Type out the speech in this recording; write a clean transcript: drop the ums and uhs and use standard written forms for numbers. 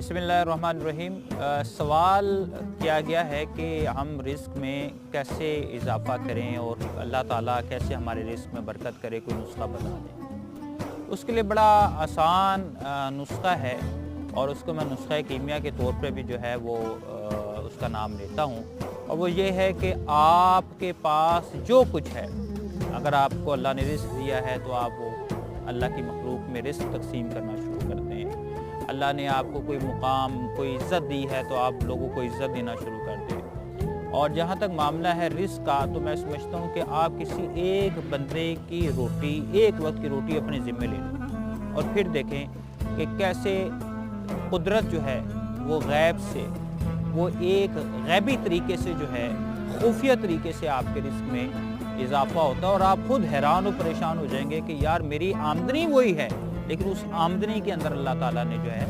बिस्मिल्लाहिर्रहमानिर्रहीम। सवाल किया गया है कि हम रिस्क में कैसे इजाफ़ा करें और अल्लाह ताला कैसे हमारे रिस्क में बरकत करे, कोई नुस्खा बता दें। उसके लिए बड़ा आसान नुस्खा है और उसको मैं नुस्खा कीमिया के तौर पे भी जो है वो उसका नाम लेता हूँ, और वो ये है कि आपके पास जो कुछ है, अगर आपको अल्लाह ने रिस्क दिया है तो आप वो अल्लाह की मखलूक में रिस्क तकसीम करना शुरू कर दें। अल्लाह ने आपको कोई मुकाम, कोई इज़्ज़त दी है तो आप लोगों को इज़्ज़त देना शुरू कर दें। और जहाँ तक मामला है रिस्क का, तो मैं समझता हूँ कि आप किसी एक बंदे की रोटी, एक वक्त की रोटी अपने ज़िम्मे ले लें और फिर देखें कि कैसे कुदरत जो है वो गैब से, वो एक गैबी तरीके से जो है, खुफिया तरीके से आपके रिस्क में इजाफा होता है और आप खुद हैरान और परेशान हो जाएंगे कि यार मेरी आमदनी वही है, लेकिन उस आमदनी के अंदर अल्लाह ताला ने जो है